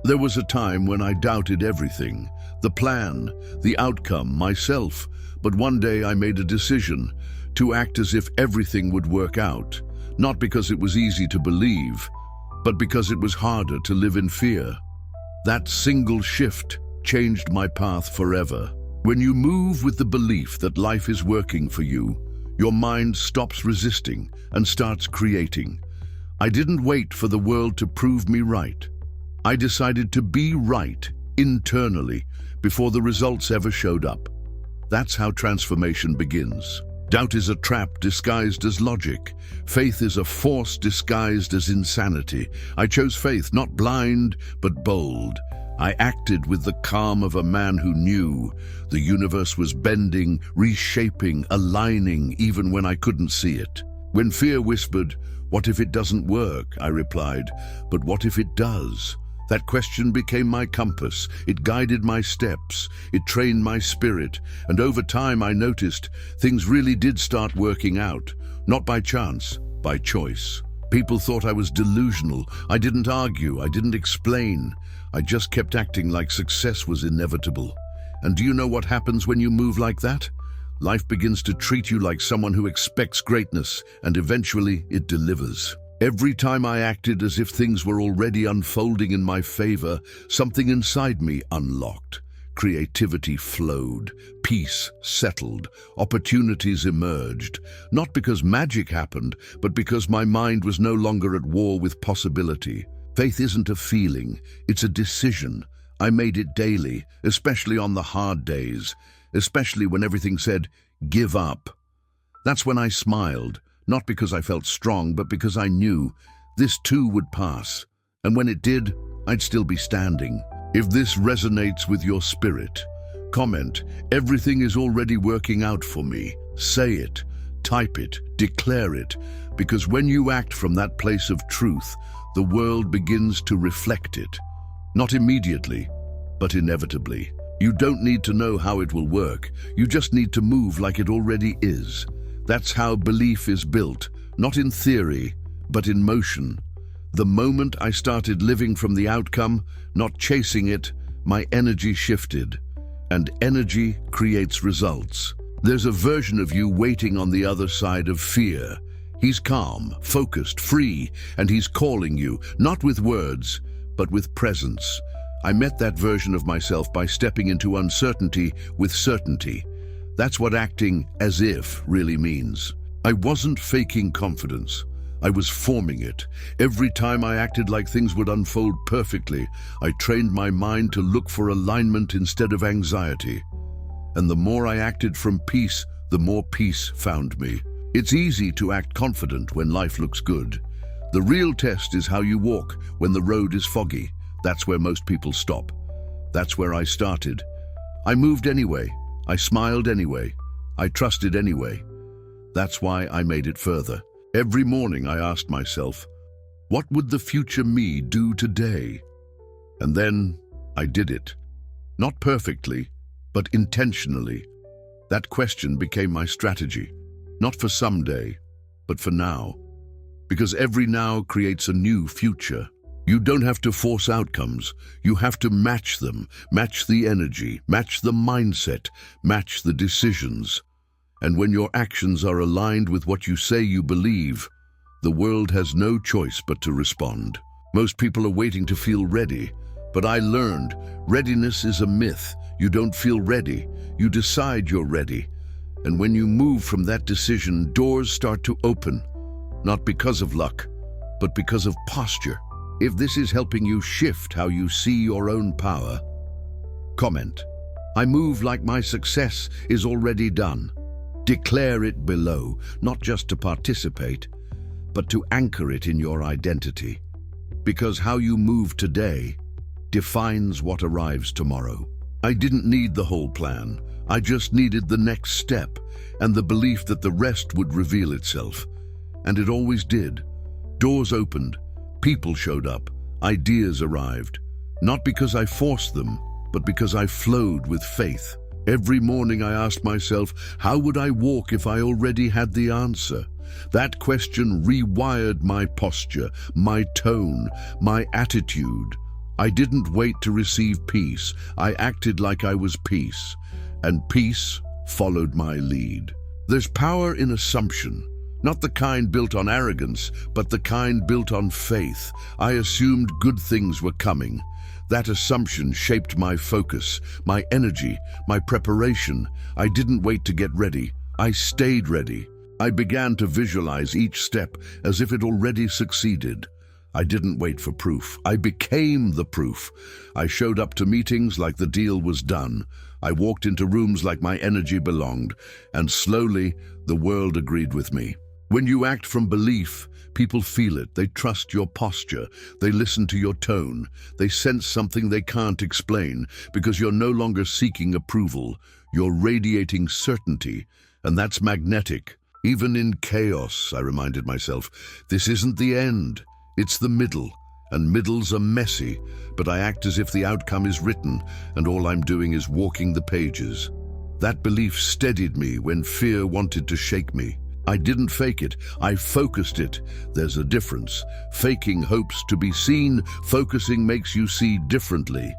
There was a time when I doubted everything, the plan, the outcome, myself, but one day I made a decision to act as if everything would work out, not because it was easy to believe, but because it was harder to live in fear. That single shift changed my path forever. When you move with the belief that life is working for you, your mind stops resisting and starts creating. I didn't wait for the world to prove me right. I decided to be right internally before the results ever showed up. That's how transformation begins. Doubt is a trap disguised as logic. Faith is a force disguised as insanity. I chose faith, not blind, but bold. I acted with the calm of a man who knew the universe was bending, reshaping, aligning, even when I couldn't see it. When fear whispered, "What if it doesn't work?" I replied, "But what if it does?" That question became my compass. It guided my steps. It trained my spirit. And over time, I noticed things really did start working out. Not by chance, by choice. People thought I was delusional. I didn't argue. I didn't explain. I just kept acting like success was inevitable. And do you know what happens when you move like that? Life begins to treat you like someone who expects greatness, and eventually it delivers. Every time I acted as if things were already unfolding in my favor, something inside me unlocked. Creativity flowed, peace settled, opportunities emerged. Not because magic happened, but because my mind was no longer at war with possibility. Faith isn't a feeling, it's a decision. I made it daily, especially on the hard days, especially when everything said, "Give up." That's when I smiled. Not because I felt strong, but because I knew this too would pass. And when it did, I'd still be standing. If this resonates with your spirit, comment, "Everything is already working out for me." Say it, type it, declare it, because when you act from that place of truth, the world begins to reflect it. Not immediately, but inevitably. You don't need to know how it will work. You just need to move like it already is. That's how belief is built, not in theory, but in motion. The moment I started living from the outcome, not chasing it, my energy shifted. And energy creates results. There's a version of you waiting on the other side of fear. He's calm, focused, free, and he's calling you, not with words, but with presence. I met that version of myself by stepping into uncertainty with certainty. That's what acting as if really means. I wasn't faking confidence. I was forming it. Every time I acted like things would unfold perfectly, I trained my mind to look for alignment instead of anxiety. And the more I acted from peace, the more peace found me. It's easy to act confident when life looks good. The real test is how you walk when the road is foggy. That's where most people stop. That's where I started. I moved anyway. I smiled anyway. I trusted anyway. That's why I made it further. Every morning I asked myself, what would the future me do today? And then I did it. Not perfectly, but intentionally. That question became my strategy. Not for someday, but for now. Because every now creates a new future. You don't have to force outcomes. You have to match them, match the energy, match the mindset, match the decisions. And when your actions are aligned with what you say you believe, the world has no choice but to respond. Most people are waiting to feel ready, but I learned readiness is a myth. You don't feel ready. You decide you're ready. And when you move from that decision, doors start to open, not because of luck, but because of posture. If this is helping you shift how you see your own power, comment, I move like my success is already done. Declare it below, not just to participate, but to anchor it in your identity. Because how you move today defines what arrives tomorrow. I didn't need the whole plan. I just needed the next step and the belief that the rest would reveal itself. And it always did. Doors opened. People showed up, ideas arrived, not because I forced them, but because I flowed with faith. Every morning I asked myself, how would I walk if I already had the answer? That question rewired my posture, my tone, my attitude. I didn't wait to receive peace. I acted like I was peace, and peace followed my lead. There's power in assumption, not the kind built on arrogance, but the kind built on faith. I assumed good things were coming. That assumption shaped my focus, my energy, my preparation. I didn't wait to get ready. I stayed ready. I began to visualize each step as if it already succeeded. I didn't wait for proof. I became the proof. I showed up to meetings like the deal was done. I walked into rooms like my energy belonged, and slowly the world agreed with me. When you act from belief, people feel it. They trust your posture. They listen to your tone. They sense something they can't explain because you're no longer seeking approval. You're radiating certainty, and that's magnetic. Even in chaos, I reminded myself, this isn't the end. It's the middle, and middles are messy, but I act as if the outcome is written, and all I'm doing is walking the pages. That belief steadied me when fear wanted to shake me. I didn't fake it, I focused it. There's a difference. Faking hopes to be seen, focusing makes you see differently.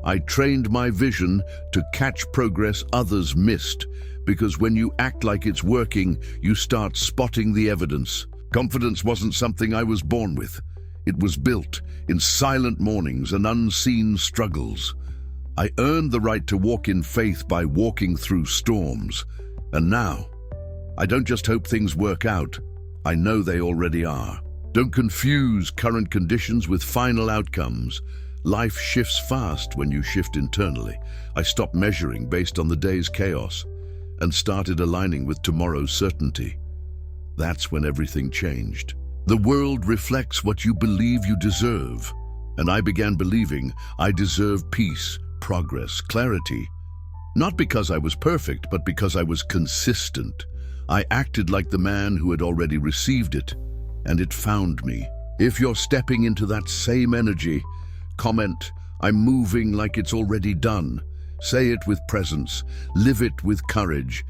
I trained my vision to catch progress others missed, because when you act like it's working, you start spotting the evidence. Confidence wasn't something I was born with. It was built in silent mornings and unseen struggles. I earned the right to walk in faith by walking through storms. And now, I don't just hope things work out, I know they already are. Don't confuse current conditions with final outcomes. Life shifts fast when you shift internally. I stopped measuring based on the day's chaos and started aligning with tomorrow's certainty. That's when everything changed. The world reflects what you believe you deserve, and I began believing I deserve peace, progress, clarity. Not because I was perfect, but because I was consistent. I acted like the man who had already received it, and it found me. If you're stepping into that same energy, comment, I'm moving like it's already done. Say it with presence, live it with courage,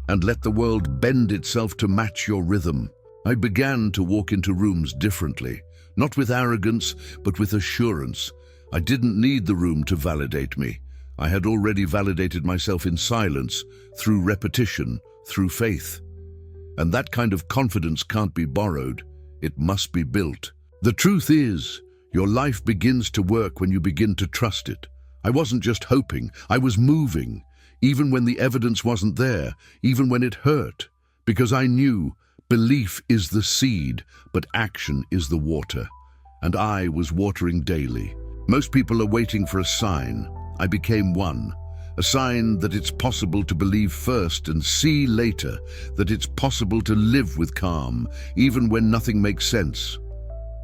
and let the world bend itself to match your rhythm. I began to walk into rooms differently, not with arrogance, but with assurance. I didn't need the room to validate me. I had already validated myself in silence, through repetition, through faith. And that kind of confidence can't be borrowed. It must be built. The truth is, your life begins to work when you begin to trust it. I wasn't just hoping, I was moving, even when the evidence wasn't there, even when it hurt, because I knew belief is the seed, but action is the water. And I was watering daily. Most people are waiting for a sign. I became one. A sign that it's possible to believe first and see later, that it's possible to live with calm, even when nothing makes sense.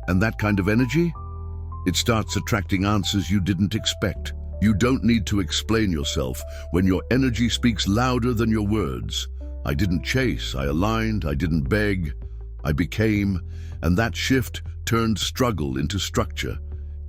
And that kind of energy? It starts attracting answers you didn't expect. You don't need to explain yourself when your energy speaks louder than your words. I didn't chase, I aligned, I didn't beg, I became, and that shift turned struggle into structure,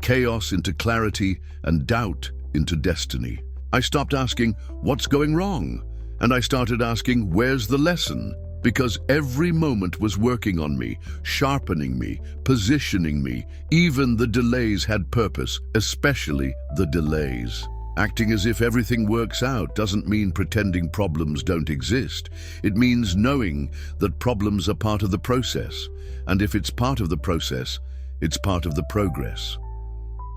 chaos into clarity, and doubt into destiny. I stopped asking, what's going wrong? And I started asking, where's the lesson? Because every moment was working on me, sharpening me, positioning me. Even the delays had purpose, especially the delays. Acting as if everything works out doesn't mean pretending problems don't exist. It means knowing that problems are part of the process. And if it's part of the process, it's part of the progress.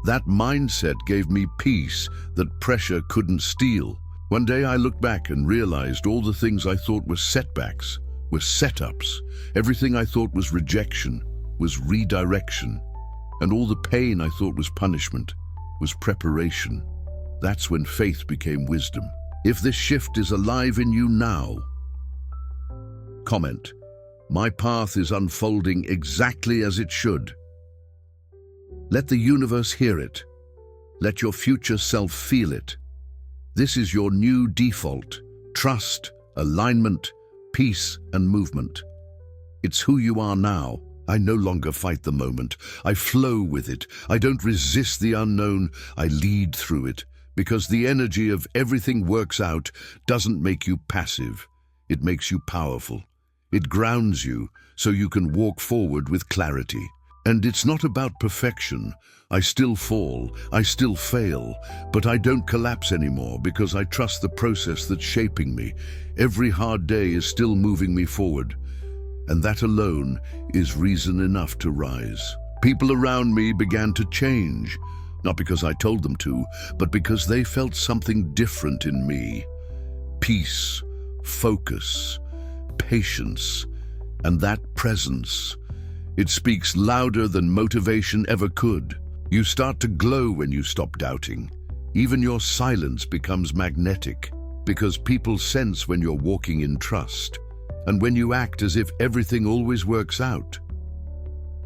That mindset gave me peace that pressure couldn't steal. One day I looked back and realized all the things I thought were setbacks were setups. Everything I thought was rejection was redirection. And all the pain I thought was punishment was preparation. That's when faith became wisdom. If this shift is alive in you now, comment, my path is unfolding exactly as it should. Let the universe hear it. Let your future self feel it. This is your new default. Trust, alignment, peace, and movement. It's who you are now. I no longer fight the moment. I flow with it. I don't resist the unknown. I lead through it. Because the energy of everything works out doesn't make you passive. It makes you powerful. It grounds you so you can walk forward with clarity. And it's not about perfection. I still fall, I still fail, but I don't collapse anymore because I trust the process that's shaping me. Every hard day is still moving me forward, and that alone is reason enough to rise. People around me began to change, not because I told them to, but because they felt something different in me. Peace, focus, patience, and that presence. It speaks louder than motivation ever could. You start to glow when you stop doubting. Even your silence becomes magnetic, because people sense when you're walking in trust, and when you act as if everything always works out.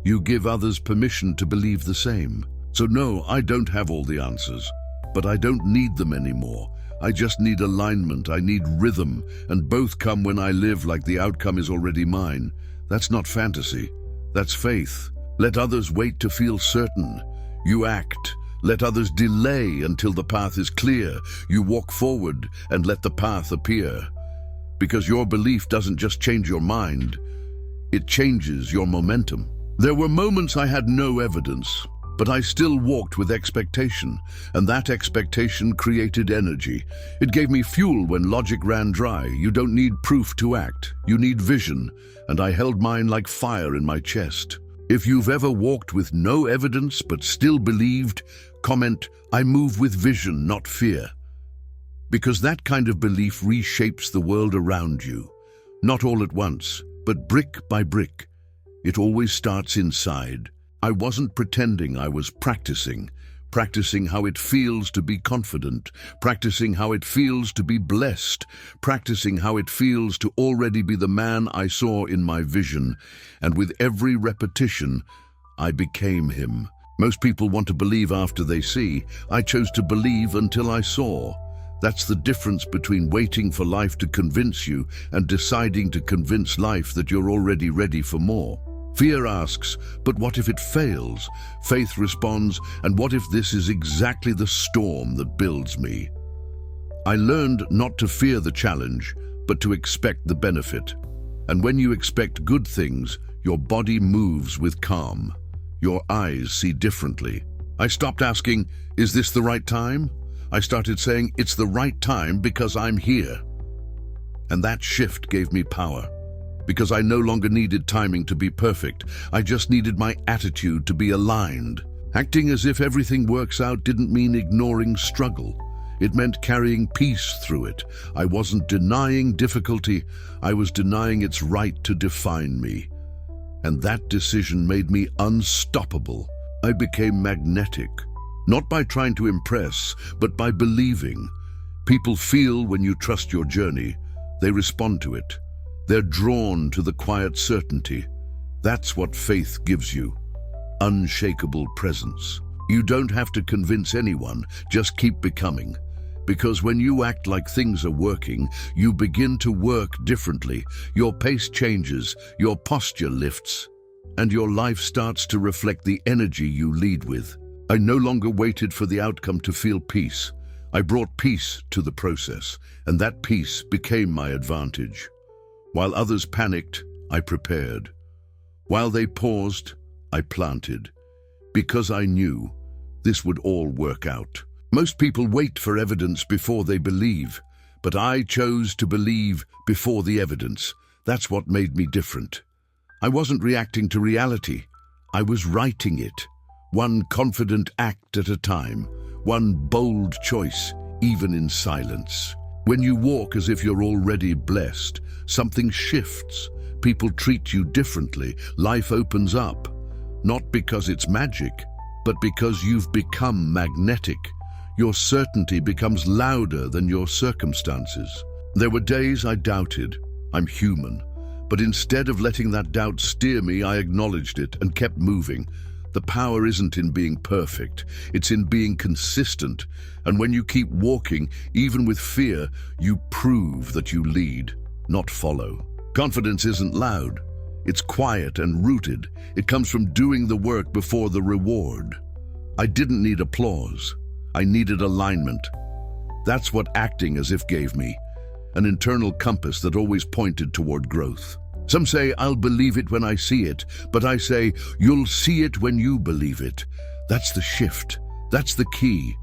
You give others permission to believe the same. So no, I don't have all the answers, but I don't need them anymore. I just need alignment, I need rhythm, and both come when I live like the outcome is already mine. That's not fantasy, that's faith. Let others wait to feel certain. You act. Let others delay until the path is clear. You walk forward and let the path appear. Because your belief doesn't just change your mind, it changes your momentum. There were moments I had no evidence, but I still walked with expectation, and that expectation created energy. It gave me fuel when logic ran dry. You don't need proof to act, you need vision, and I held mine like fire in my chest. If you've ever walked with no evidence but still believed, comment, "I move with vision, not fear." Because that kind of belief reshapes the world around you. Not all at once, but brick by brick. It always starts inside. I wasn't pretending, I was practicing how it feels to be confident, practicing how it feels to be blessed, practicing how it feels to already be the man I saw in my vision. And with every repetition, I became him. Most people want to believe after they see. I chose to believe until I saw. That's the difference between waiting for life to convince you and deciding to convince life that you're already ready for more. Fear asks, but what if it fails? Faith responds, and what if this is exactly the storm that builds me? I learned not to fear the challenge, but to expect the benefit. And when you expect good things, your body moves with calm. Your eyes see differently. I stopped asking, is this the right time? I started saying, it's the right time because I'm here. And that shift gave me power. Because I no longer needed timing to be perfect. I just needed my attitude to be aligned. Acting as if everything works out didn't mean ignoring struggle. It meant carrying peace through it. I wasn't denying difficulty. I was denying its right to define me. And that decision made me unstoppable. I became magnetic. Not by trying to impress, but by believing. People feel when you trust your journey. They respond to it. They're drawn to the quiet certainty. That's what faith gives you. Unshakable presence. You don't have to convince anyone, just keep becoming. Because when you act like things are working, you begin to work differently. Your pace changes, your posture lifts, and your life starts to reflect the energy you lead with. I no longer waited for the outcome to feel peace. I brought peace to the process, and that peace became my advantage. While others panicked, I prepared. While they paused, I planted. Because I knew this would all work out. Most people wait for evidence before they believe, but I chose to believe before the evidence. That's what made me different. I wasn't reacting to reality. I was writing it. One confident act at a time. One bold choice, even in silence. When you walk as if you're already blessed, something shifts. People treat you differently. Life opens up. Not because it's magic, but because you've become magnetic. Your certainty becomes louder than your circumstances. There were days I doubted. I'm human. But instead of letting that doubt steer me, I acknowledged it and kept moving. The power isn't in being perfect, it's in being consistent. And when you keep walking, even with fear, you prove that you lead, not follow. Confidence isn't loud. It's quiet and rooted. It comes from doing the work before the reward. I didn't need applause. I needed alignment. That's what acting as if gave me. An internal compass that always pointed toward growth. Some say, "I'll believe it when I see it," but I say, "You'll see it when you believe it." That's the shift. That's the key.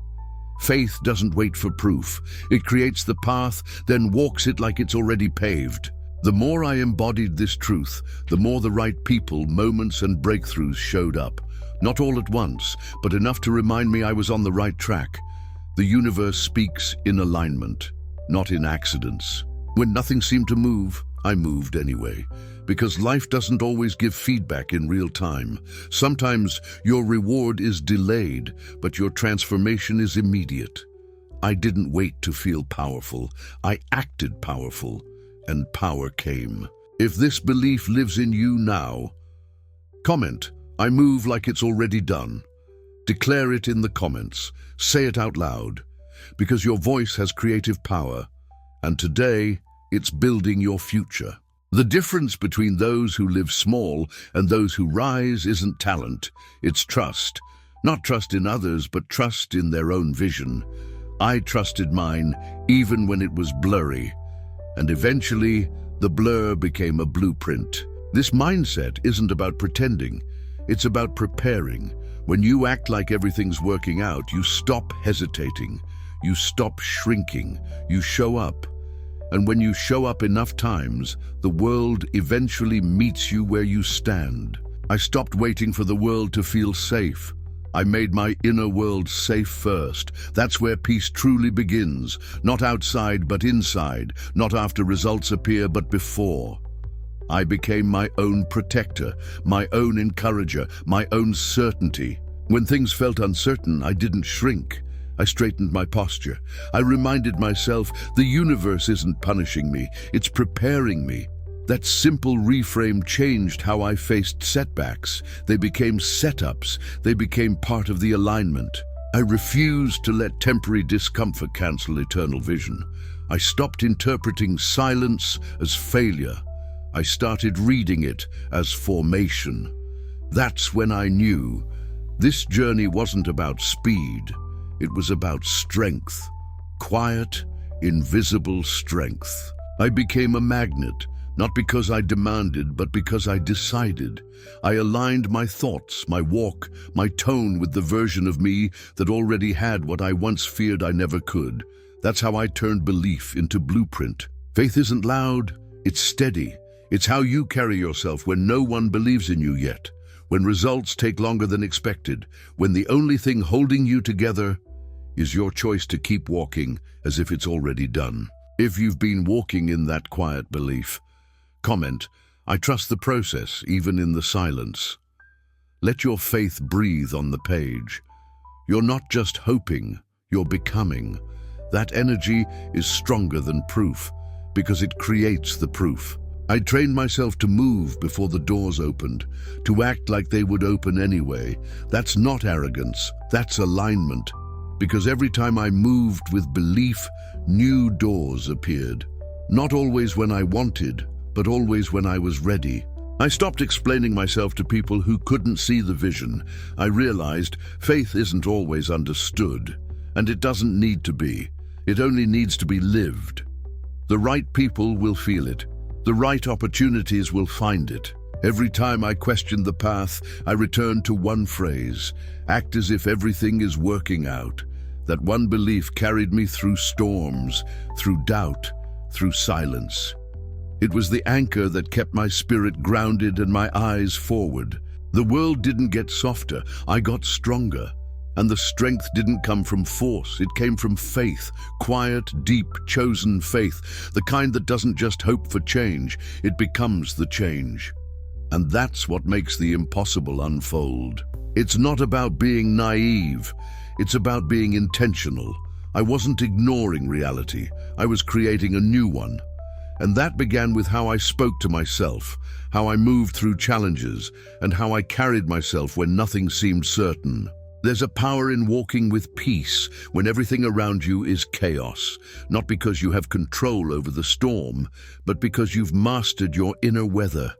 Faith doesn't wait for proof. It creates the path, then walks it like it's already paved. The more I embodied this truth, the more the right people, moments, and breakthroughs showed up. Not all at once, but enough to remind me I was on the right track. The universe speaks in alignment, not in accidents. When nothing seemed to move, I moved anyway. Because life doesn't always give feedback in real time. Sometimes your reward is delayed, but your transformation is immediate. I didn't wait to feel powerful. I acted powerful, and power came. If this belief lives in you now, comment, "I move like it's already done." Declare it in the comments. Say it out loud. Because your voice has creative power. And today, it's building your future. The difference between those who live small and those who rise isn't talent, it's trust. Not trust in others, but trust in their own vision. I trusted mine, even when it was blurry. And eventually, the blur became a blueprint. This mindset isn't about pretending, it's about preparing. When you act like everything's working out, you stop hesitating, you stop shrinking, you show up. And when you show up enough times, the world eventually meets you where you stand. I stopped waiting for the world to feel safe. I made my inner world safe first. That's where peace truly begins. Not outside, but inside. Not after results appear, but before. I became my own protector, my own encourager, my own certainty. When things felt uncertain, I didn't shrink. I straightened my posture. I reminded myself the universe isn't punishing me, it's preparing me. That simple reframe changed how I faced setbacks. They became setups. They became part of the alignment. I refused to let temporary discomfort cancel eternal vision. I stopped interpreting silence as failure. I started reading it as formation. That's when I knew this journey wasn't about speed. It was about strength, quiet, invisible strength. I became a magnet, not because I demanded, but because I decided. I aligned my thoughts, my walk, my tone with the version of me that already had what I once feared I never could. That's how I turned belief into blueprint. Faith isn't loud, it's steady. It's how you carry yourself when no one believes in you yet, when results take longer than expected, when the only thing holding you together is your choice to keep walking as if it's already done. If you've been walking in that quiet belief, comment, "I trust the process, even in the silence." Let your faith breathe on the page. You're not just hoping, you're becoming. That energy is stronger than proof, because it creates the proof. I trained myself to move before the doors opened, to act like they would open anyway. That's not arrogance, that's alignment. Because every time I moved with belief, new doors appeared. Not always when I wanted, but always when I was ready. I stopped explaining myself to people who couldn't see the vision. I realized faith isn't always understood, and it doesn't need to be. It only needs to be lived. The right people will feel it. The right opportunities will find it. Every time I questioned the path, I returned to one phrase: act as if everything is working out. That one belief carried me through storms, through doubt, through silence. It was the anchor that kept my spirit grounded and my eyes forward. The world didn't get softer, I got stronger. And the strength didn't come from force, it came from faith, quiet, deep, chosen faith, the kind that doesn't just hope for change, it becomes the change. And that's what makes the impossible unfold. It's not about being naive, it's about being intentional. I wasn't ignoring reality, I was creating a new one. And that began with how I spoke to myself, how I moved through challenges, and how I carried myself when nothing seemed certain. There's a power in walking with peace when everything around you is chaos, not because you have control over the storm, but because you've mastered your inner weather.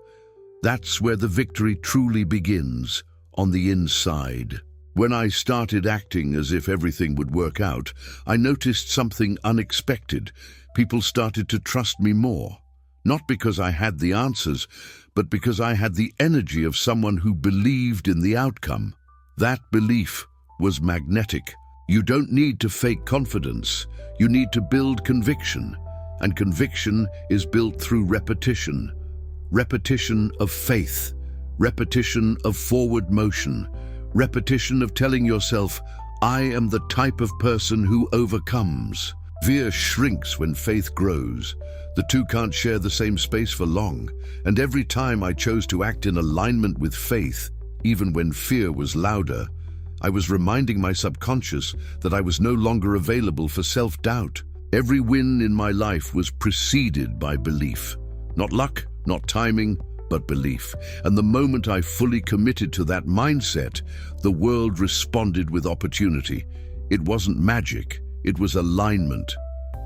That's where the victory truly begins, on the inside. When I started acting as if everything would work out, I noticed something unexpected. People started to trust me more. Not because I had the answers, but because I had the energy of someone who believed in the outcome. That belief was magnetic. You don't need to fake confidence. You need to build conviction. And conviction is built through repetition. Repetition of faith. Repetition of forward motion. Repetition of telling yourself, I am the type of person who overcomes. Fear shrinks when faith grows. The two can't share the same space for long. And every time I chose to act in alignment with faith, even when fear was louder, I was reminding my subconscious that I was no longer available for self-doubt. Every win in my life was preceded by belief. Not luck, not timing, but belief. And the moment I fully committed to that mindset, the world responded with opportunity. It wasn't magic, it was alignment.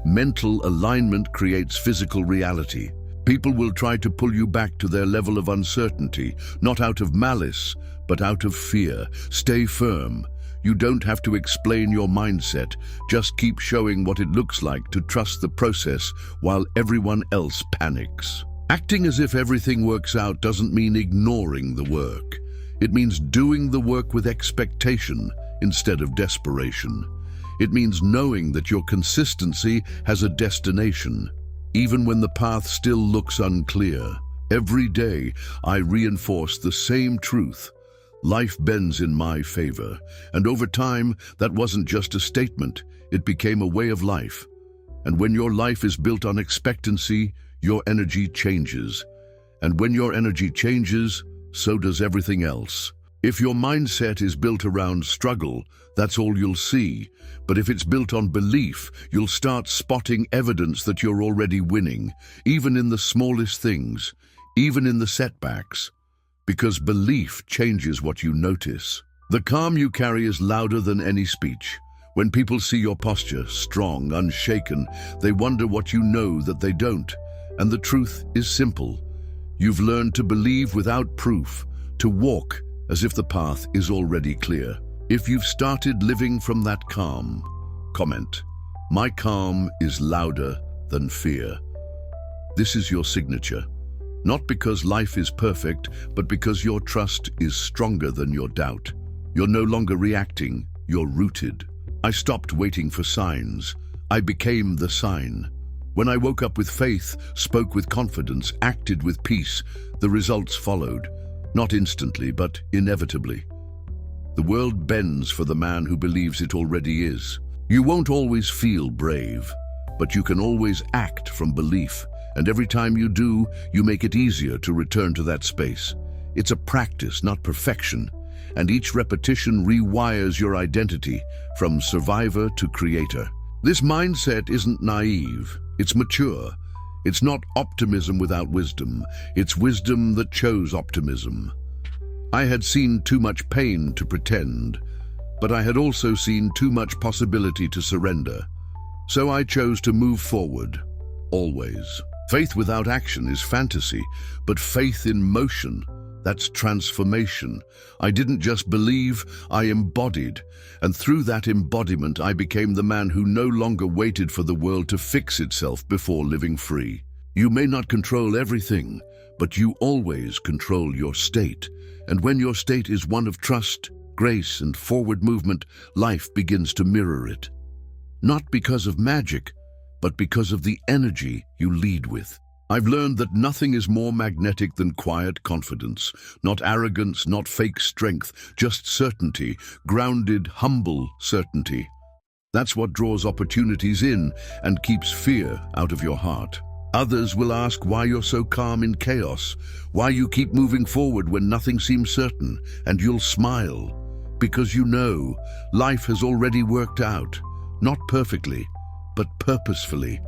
Mental alignment creates physical reality. People will try to pull you back to their level of uncertainty, not out of malice, but out of fear. Stay firm. You don't have to explain your mindset. Just keep showing what it looks like to trust the process while everyone else panics. Acting as if everything works out doesn't mean ignoring the work. It means doing the work with expectation instead of desperation. It means knowing that your consistency has a destination, even when the path still looks unclear. Every day, I reinforce the same truth. Life bends in my favor, and over time, that wasn't just a statement, it became a way of life. And when your life is built on expectancy, your energy changes. And when your energy changes, so does everything else. If your mindset is built around struggle, that's all you'll see. But if it's built on belief, you'll start spotting evidence that you're already winning, even in the smallest things, even in the setbacks. Because belief changes what you notice. The calm you carry is louder than any speech. When people see your posture, strong, unshaken, they wonder what you know that they don't. And the truth is simple. You've learned to believe without proof, to walk as if the path is already clear. If you've started living from that calm, comment, "My calm is louder than fear." This is your signature. Not because life is perfect, but because your trust is stronger than your doubt. You're no longer reacting, you're rooted. I stopped waiting for signs. I became the sign. When I woke up with faith, spoke with confidence, acted with peace, the results followed. Not instantly, but inevitably. The world bends for the man who believes it already is. You won't always feel brave, but you can always act from belief. And every time you do, you make it easier to return to that space. It's a practice, not perfection. And each repetition rewires your identity from survivor to creator. This mindset isn't naive, it's mature. It's not optimism without wisdom. It's wisdom that chose optimism. I had seen too much pain to pretend, but I had also seen too much possibility to surrender. So I chose to move forward, always. Faith without action is fantasy, but faith in motion, that's transformation. I didn't just believe, I embodied. And through that embodiment, I became the man who no longer waited for the world to fix itself before living free. You may not control everything, but you always control your state. And when your state is one of trust, grace, and forward movement, life begins to mirror it. Not because of magic, but because of the energy you lead with. I've learned that nothing is more magnetic than quiet confidence, not arrogance, not fake strength, just certainty, grounded, humble certainty. That's what draws opportunities in and keeps fear out of your heart. Others will ask why you're so calm in chaos, why you keep moving forward when nothing seems certain, and you'll smile. Because you know, life has already worked out, not perfectly, but purposefully.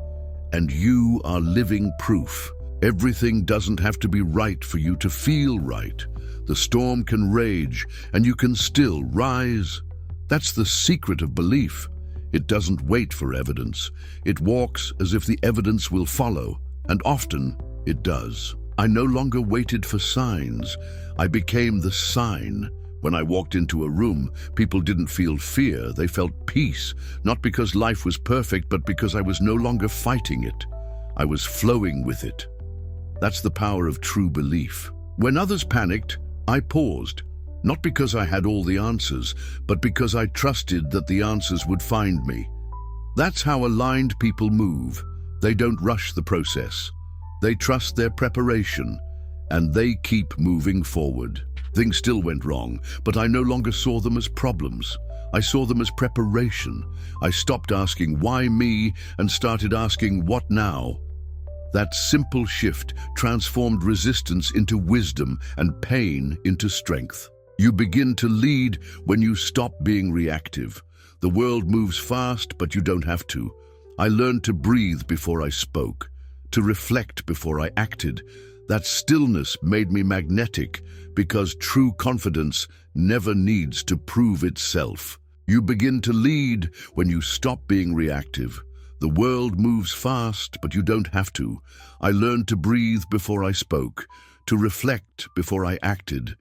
And you are living proof. Everything doesn't have to be right for you to feel right. The storm can rage, and you can still rise. That's the secret of belief. It doesn't wait for evidence. It walks as if the evidence will follow, and often it does. I no longer waited for signs. I became the sign. When I walked into a room, people didn't feel fear, they felt peace. Not because life was perfect, but because I was no longer fighting it. I was flowing with it. That's the power of true belief. When others panicked, I paused, not because I had all the answers, but because I trusted that the answers would find me. That's how aligned people move. They don't rush the process. They trust their preparation, and they keep moving forward. Things still went wrong, but I no longer saw them as problems. I saw them as preparation. I stopped asking, why me, and started asking, what now? That simple shift transformed resistance into wisdom and pain into strength. You begin to lead when you stop being reactive. The world moves fast, but you don't have to. I learned to breathe before I spoke, to reflect before I acted. That stillness made me magnetic because true confidence never needs to prove itself. You begin to lead when you stop being reactive. The world moves fast, but you don't have to. I learned to breathe before I spoke, to reflect before I acted.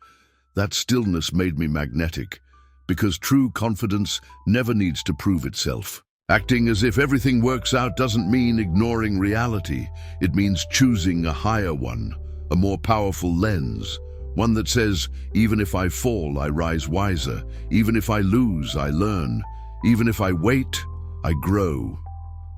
That stillness made me magnetic, because true confidence never needs to prove itself. Acting as if everything works out doesn't mean ignoring reality. It means choosing a higher one, a more powerful lens. One that says, even if I fall, I rise wiser. Even if I lose, I learn. Even if I wait, I grow.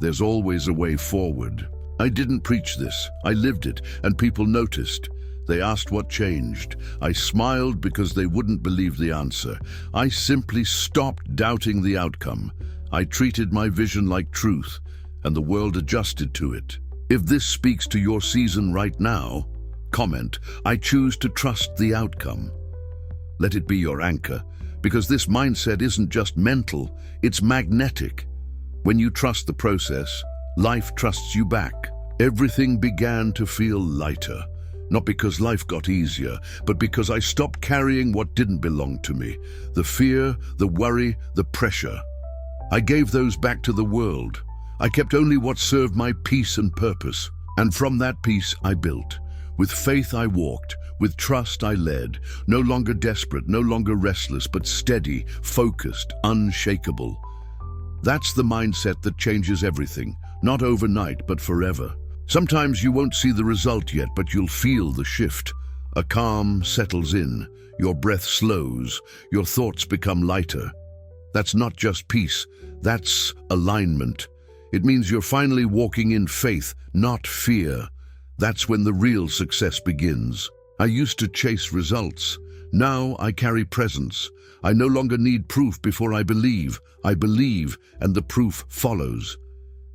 There's always a way forward. I didn't preach this. I lived it, and people noticed. They asked what changed. I smiled because they wouldn't believe the answer. I simply stopped doubting the outcome. I treated my vision like truth, and the world adjusted to it. If this speaks to your season right now, comment, I choose to trust the outcome. Let it be your anchor, because this mindset isn't just mental, it's magnetic. When you trust the process, life trusts you back. Everything began to feel lighter, not because life got easier, but because I stopped carrying what didn't belong to me. The fear, the worry, the pressure. I gave those back to the world. I kept only what served my peace and purpose. And from that peace I built. With faith I walked, with trust I led, no longer desperate, no longer restless, but steady, focused, unshakable. That's the mindset that changes everything, not overnight, but forever. Sometimes you won't see the result yet, but you'll feel the shift. A calm settles in, your breath slows, your thoughts become lighter. That's not just peace, that's alignment. It means you're finally walking in faith, not fear. That's when the real success begins. I used to chase results. Now I carry presence. I no longer need proof before I believe. I believe, and the proof follows.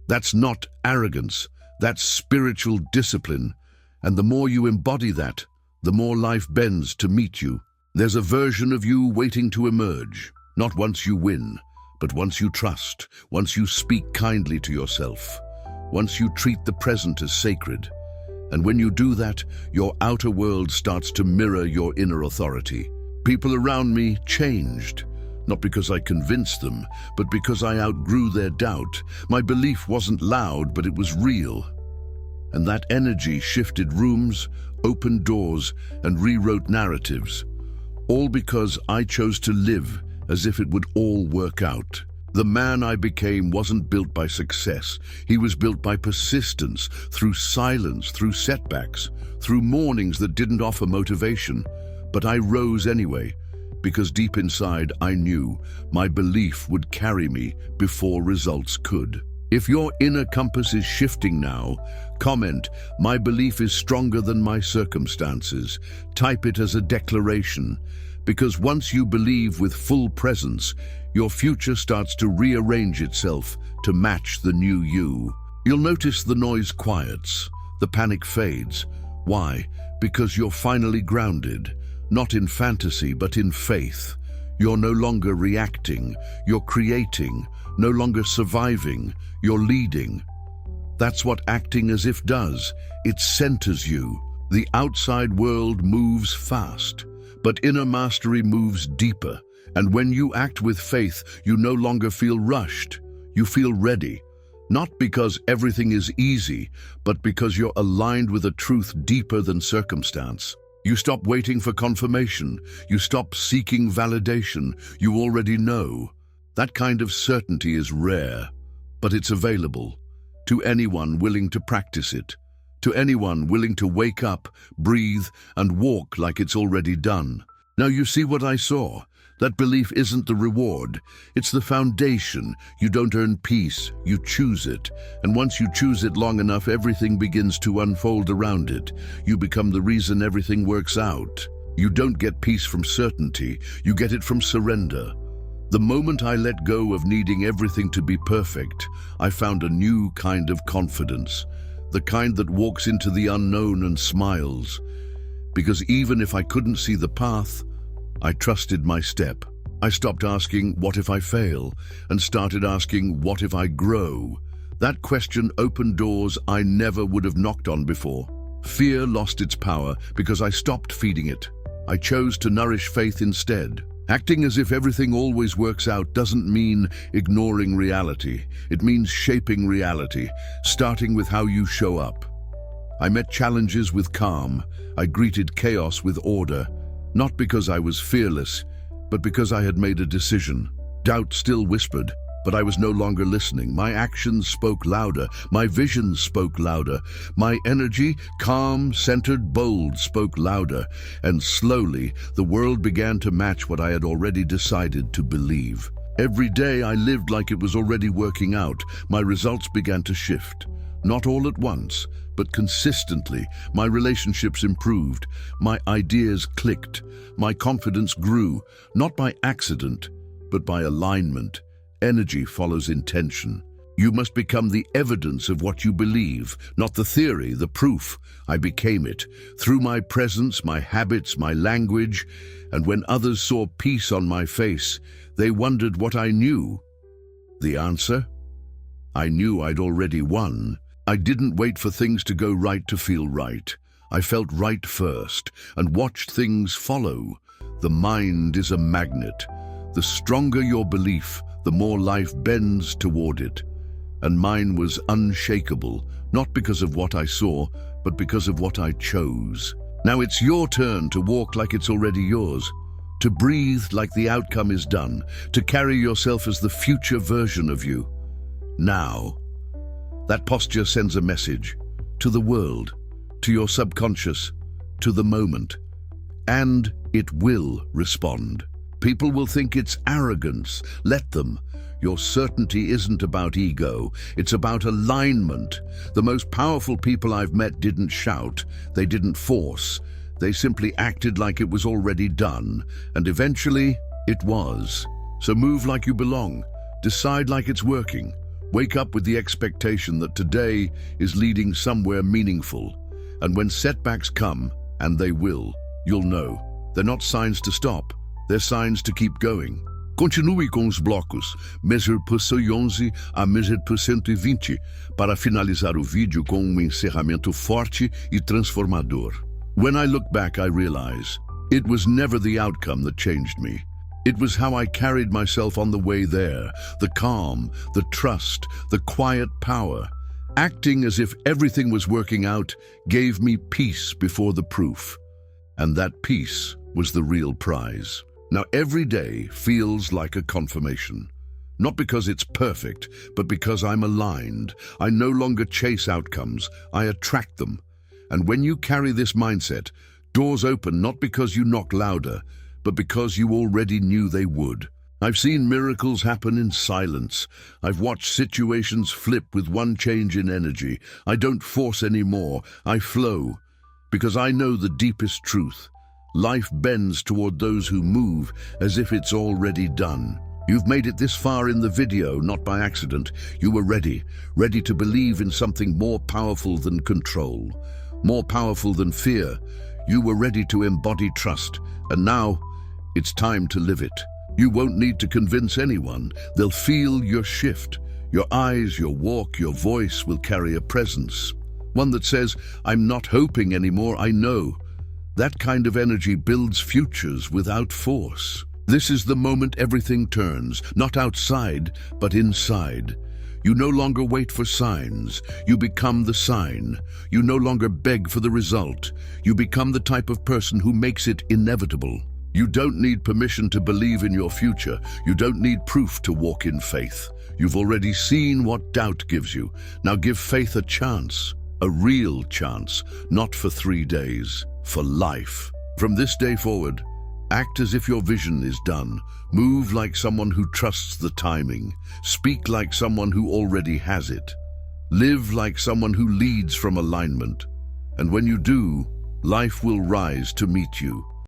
That's not arrogance. That's spiritual discipline. And the more you embody that, the more life bends to meet you. There's a version of you waiting to emerge. Not once you win, but once you trust, once you speak kindly to yourself, once you treat the present as sacred. And when you do that, your outer world starts to mirror your inner authority. People around me changed, not because I convinced them, but because I outgrew their doubt. My belief wasn't loud, but it was real. And that energy shifted rooms, opened doors, and rewrote narratives. All because I chose to live as if it would all work out. The man I became wasn't built by success. He was built by persistence, through silence, through setbacks, through mornings that didn't offer motivation. But I rose anyway, because deep inside I knew my belief would carry me before results could. If your inner compass is shifting now, comment, my belief is stronger than my circumstances. Type it as a declaration, because once you believe with full presence, your future starts to rearrange itself to match the new you. You'll notice the noise quiets, the panic fades. Why? Because you're finally grounded, not in fantasy, but in faith. You're no longer reacting, you're creating, no longer surviving, you're leading. That's what acting as if does. It centers you. The outside world moves fast, but inner mastery moves deeper. And when you act with faith, you no longer feel rushed. You feel ready. Not because everything is easy, but because you're aligned with a truth deeper than circumstance. You stop waiting for confirmation. You stop seeking validation. You already know. That kind of certainty is rare, but it's available to anyone willing to practice it. to anyone willing to wake up, breathe, and walk like it's already done. Now you see what I saw. That belief isn't the reward. It's the foundation. You don't earn peace, you choose it. And once you choose it long enough, everything begins to unfold around it. You become the reason everything works out. You don't get peace from certainty, you get it from surrender. The moment I let go of needing everything to be perfect, I found a new kind of confidence. The kind that walks into the unknown and smiles. Because even if I couldn't see the path, I trusted my step. I stopped asking, what if I fail? And started asking, what if I grow? That question opened doors I never would have knocked on before. Fear lost its power because I stopped feeding it. I chose to nourish faith instead. Acting as if everything always works out doesn't mean ignoring reality. It means shaping reality, starting with how you show up. I met challenges with calm. I greeted chaos with order. Not because I was fearless, but because I had made a decision. Doubt still whispered, but I was no longer listening. My actions spoke louder. My vision spoke louder. My energy, calm, centered, bold, spoke louder. And slowly, the world began to match what I had already decided to believe. Every day I lived like it was already working out. My results began to shift. Not all at once, but consistently. My relationships improved. My ideas clicked. My confidence grew, not by accident, but by alignment. Energy follows intention. You must become the evidence of what you believe, not the theory, the proof. I became it, through my presence, my habits, my language, and when others saw peace on my face, they wondered what I knew. The answer? I knew I'd already won. I didn't wait for things to go right to feel right. I felt right first and watched things follow. The mind is a magnet. The stronger your belief, the more life bends toward it. And mine was unshakable, not because of what I saw, but because of what I chose. Now it's your turn to walk like it's already yours, to breathe like the outcome is done, to carry yourself as the future version of you. Now. That posture sends a message to the world, to your subconscious, to the moment, and it will respond. People will think it's arrogance. Let them. Your certainty isn't about ego, it's about alignment. The most powerful people I've met didn't shout, they didn't force. They simply acted like it was already done, and eventually it was. So move like you belong, decide like it's working. Wake up with the expectation that today is leading somewhere meaningful. And when setbacks come, and they will, you'll know. They're not signs to stop, they're signs to keep going. Continue com os blocos. Measure por 11 a measure por 120 para finalizar o vídeo com encerramento forte e transformador. When I look back, I realize it was never the outcome that changed me. It was how I carried myself on the way there, the calm, the trust, the quiet power. Acting as if everything was working out gave me peace before the proof. And that peace was the real prize. Now every day feels like a confirmation. Not because it's perfect, but because I'm aligned. I no longer chase outcomes, I attract them. And when you carry this mindset, doors open not because you knock louder, but because you already knew they would. I've seen miracles happen in silence. I've watched situations flip with one change in energy. I don't force anymore, I flow. Because I know the deepest truth. Life bends toward those who move as if it's already done. You've made it this far in the video, not by accident. You were ready to believe in something more powerful than control, more powerful than fear. You were ready to embody trust, and now it's time to live it. You won't need to convince anyone. They'll feel your shift. Your eyes, your walk, your voice will carry a presence. One that says, I'm not hoping anymore, I know. That kind of energy builds futures without force. This is the moment everything turns, not outside, but inside. You no longer wait for signs. You become the sign. You no longer beg for the result. You become the type of person who makes it inevitable. You don't need permission to believe in your future. You don't need proof to walk in faith. You've already seen what doubt gives you. Now give faith a chance. A real chance, not for 3 days, for life. From this day forward, act as if your vision is done. Move like someone who trusts the timing. Speak like someone who already has it. Live like someone who leads from alignment. And when you do, life will rise to meet you.